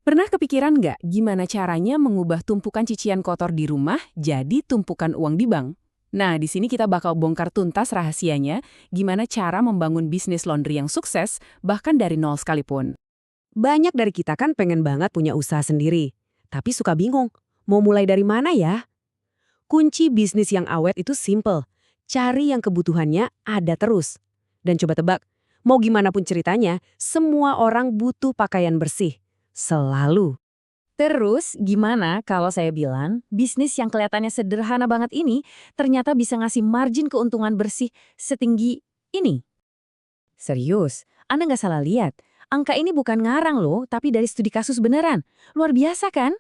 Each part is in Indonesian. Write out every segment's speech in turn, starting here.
Pernah kepikiran nggak gimana caranya mengubah tumpukan cucian kotor di rumah jadi tumpukan uang di bank? Nah, di sini kita bakal bongkar tuntas rahasianya, gimana cara membangun bisnis laundry yang sukses, bahkan dari nol sekalipun. Banyak dari kita kan pengen banget punya usaha sendiri, tapi suka bingung, mau mulai dari mana ya? Kunci bisnis yang awet itu simple, cari yang kebutuhannya ada terus. Dan coba tebak, mau gimana pun ceritanya, semua orang butuh pakaian bersih. Selalu. Terus, gimana kalau saya bilang, bisnis yang kelihatannya sederhana banget ini ternyata bisa ngasih margin keuntungan bersih setinggi ini? Serius, Anda nggak salah lihat. Angka ini bukan ngarang loh, tapi dari studi kasus beneran. Luar biasa kan?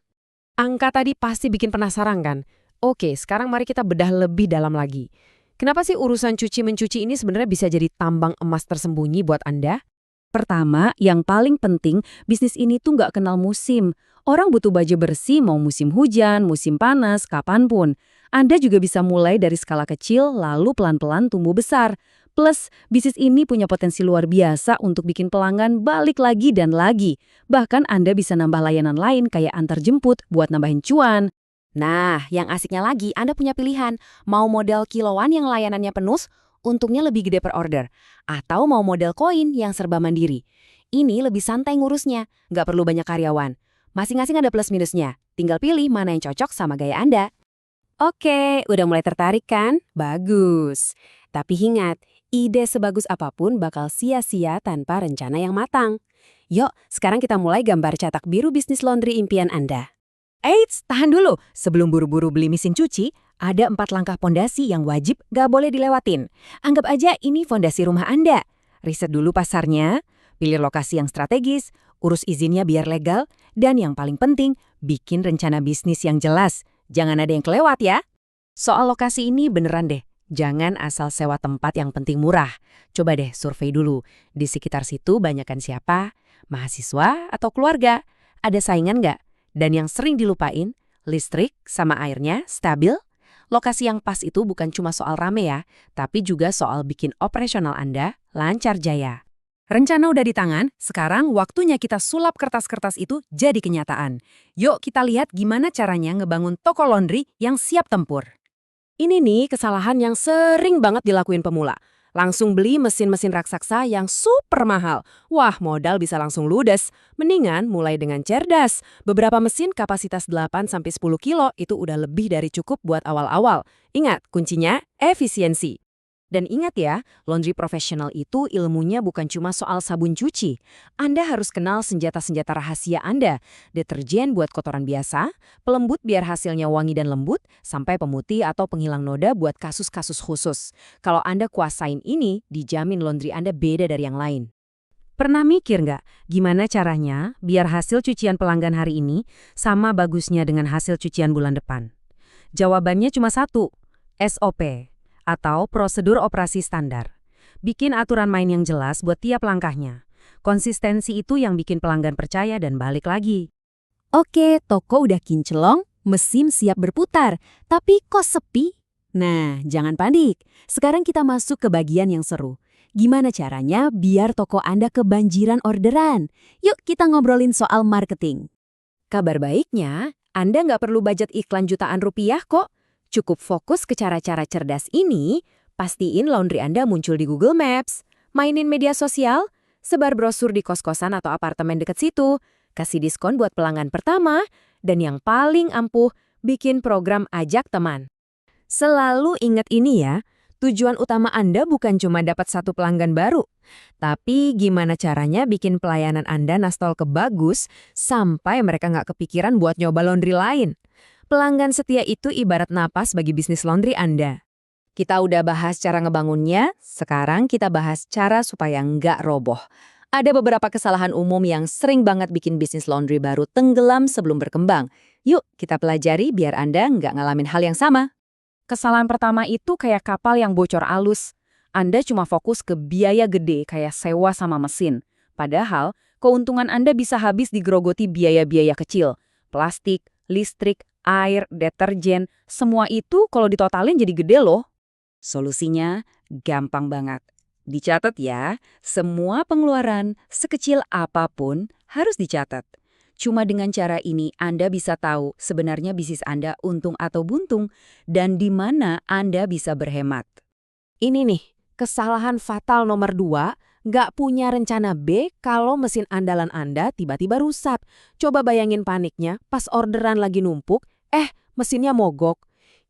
Angka tadi pasti bikin penasaran kan? Oke, sekarang mari kita bedah lebih dalam lagi. Kenapa sih urusan cuci-mencuci ini sebenarnya bisa jadi tambang emas tersembunyi buat Anda? Pertama, yang paling penting, bisnis ini tuh nggak kenal musim. Orang butuh baju bersih mau musim hujan, musim panas, kapanpun. Anda juga bisa mulai dari skala kecil, lalu pelan-pelan tumbuh besar. Plus, bisnis ini punya potensi luar biasa untuk bikin pelanggan balik lagi dan lagi. Bahkan Anda bisa nambah layanan lain kayak antar jemput buat nambahin cuan. Nah, yang asiknya lagi, Anda punya pilihan. Mau model kiloan yang layanannya penuh, untungnya lebih gede per order. Atau mau model koin yang serba mandiri. Ini lebih santai ngurusnya, nggak perlu banyak karyawan. Masing-masing ada plus minusnya. Tinggal pilih mana yang cocok sama gaya Anda. Oke, udah mulai tertarik kan? Bagus. Tapi ingat, ide sebagus apapun bakal sia-sia tanpa rencana yang matang. Yuk, sekarang kita mulai gambar cetak biru bisnis laundry impian Anda. Eits, tahan dulu. Sebelum buru-buru beli mesin cuci, ada 4 langkah pondasi yang wajib gak boleh dilewatin. Anggap aja ini fondasi rumah Anda. Riset dulu pasarnya, pilih lokasi yang strategis, urus izinnya biar legal, dan yang paling penting, bikin rencana bisnis yang jelas. Jangan ada yang kelewat ya. Soal lokasi ini beneran deh. Jangan asal sewa tempat yang penting murah. Coba deh survei dulu. Di sekitar situ banyakan siapa? Mahasiswa atau keluarga? Ada saingan nggak? Dan yang sering dilupain, listrik sama airnya stabil. Lokasi yang pas itu bukan cuma soal rame ya, tapi juga soal bikin operasional Anda lancar jaya. Rencana udah di tangan, sekarang waktunya kita sulap kertas-kertas itu jadi kenyataan. Yuk kita lihat gimana caranya ngebangun toko laundry yang siap tempur. Ini nih kesalahan yang sering banget dilakuin pemula. Langsung beli mesin-mesin raksasa yang super mahal. Wah, modal bisa langsung ludes. Mendingan mulai dengan cerdas. Beberapa mesin kapasitas 8-10 kilo itu udah lebih dari cukup buat awal-awal. Ingat, kuncinya efisiensi. Dan ingat ya, laundry profesional itu ilmunya bukan cuma soal sabun cuci. Anda harus kenal senjata-senjata rahasia Anda. Deterjen buat kotoran biasa, pelembut biar hasilnya wangi dan lembut, sampai pemutih atau penghilang noda buat kasus-kasus khusus. Kalau Anda kuasain ini, dijamin laundry Anda beda dari yang lain. Pernah mikir nggak gimana caranya biar hasil cucian pelanggan hari ini sama bagusnya dengan hasil cucian bulan depan? Jawabannya cuma satu, SOP. Atau prosedur operasi standar. Bikin aturan main yang jelas buat tiap langkahnya. Konsistensi itu yang bikin pelanggan percaya dan balik lagi. Oke, toko udah kinclong, mesin siap berputar, tapi kok sepi? Nah, jangan panik. Sekarang kita masuk ke bagian yang seru. Gimana caranya biar toko Anda kebanjiran orderan? Yuk kita ngobrolin soal marketing. Kabar baiknya, Anda nggak perlu budget iklan jutaan rupiah kok. Cukup fokus ke cara-cara cerdas ini, pastiin laundry Anda muncul di Google Maps, mainin media sosial, sebar brosur di kos-kosan atau apartemen dekat situ, kasih diskon buat pelanggan pertama, dan yang paling ampuh, bikin program ajak teman. Selalu ingat ini ya, tujuan utama Anda bukan cuma dapat satu pelanggan baru, tapi gimana caranya bikin pelayanan Anda nastol ke bagus sampai mereka nggak kepikiran buat nyoba laundry lain. Pelanggan setia itu ibarat napas bagi bisnis laundry Anda. Kita udah bahas cara ngebangunnya, sekarang kita bahas cara supaya nggak roboh. Ada beberapa kesalahan umum yang sering banget bikin bisnis laundry baru tenggelam sebelum berkembang. Yuk kita pelajari biar Anda nggak ngalamin hal yang sama. Kesalahan pertama itu kayak kapal yang bocor alus. Anda cuma fokus ke biaya gede kayak sewa sama mesin. Padahal, keuntungan Anda bisa habis digerogoti biaya-biaya kecil. Plastik, listrik, air, deterjen, semua itu kalau ditotalin jadi gede loh. Solusinya gampang banget. Dicatat ya, semua pengeluaran sekecil apapun harus dicatat. Cuma dengan cara ini Anda bisa tahu sebenarnya bisnis Anda untung atau buntung dan di mana Anda bisa berhemat. Ini nih, kesalahan fatal nomor 2, nggak punya rencana B kalau mesin andalan Anda tiba-tiba rusak. Coba bayangin paniknya pas orderan lagi numpuk, mesinnya mogok.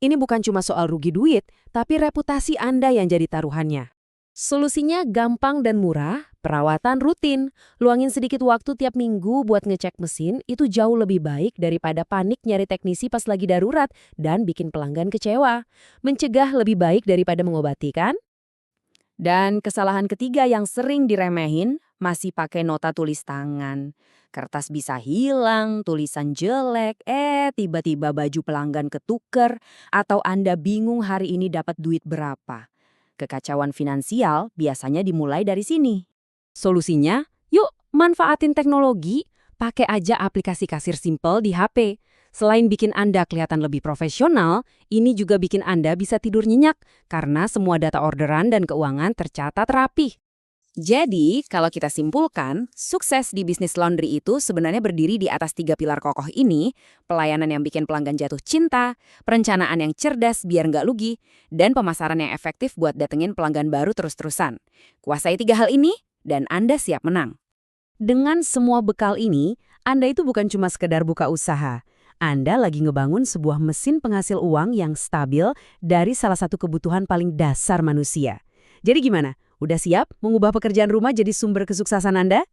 Ini bukan cuma soal rugi duit, tapi reputasi Anda yang jadi taruhannya. Solusinya gampang dan murah, perawatan rutin. Luangin sedikit waktu tiap minggu buat ngecek mesin, itu jauh lebih baik daripada panik nyari teknisi pas lagi darurat dan bikin pelanggan kecewa. Mencegah lebih baik daripada mengobati, kan? Dan kesalahan ketiga yang sering diremehin, masih pakai nota tulis tangan. Kertas bisa hilang, tulisan jelek, tiba-tiba baju pelanggan ketuker, atau Anda bingung hari ini dapat duit berapa. Kekacauan finansial biasanya dimulai dari sini. Solusinya, yuk manfaatin teknologi, pakai aja aplikasi kasir simple di HP. Selain bikin Anda kelihatan lebih profesional, ini juga bikin Anda bisa tidur nyenyak karena semua data orderan dan keuangan tercatat rapi. Jadi, kalau kita simpulkan, sukses di bisnis laundry itu sebenarnya berdiri di atas 3 pilar kokoh ini, pelayanan yang bikin pelanggan jatuh cinta, perencanaan yang cerdas biar nggak lugi, dan pemasaran yang efektif buat datengin pelanggan baru terus-terusan. Kuasai 3 hal ini, dan Anda siap menang. Dengan semua bekal ini, Anda itu bukan cuma sekedar buka usaha. Anda lagi ngebangun sebuah mesin penghasil uang yang stabil dari salah satu kebutuhan paling dasar manusia. Jadi gimana? Udah siap mengubah pekerjaan rumah jadi sumber kesuksesan Anda?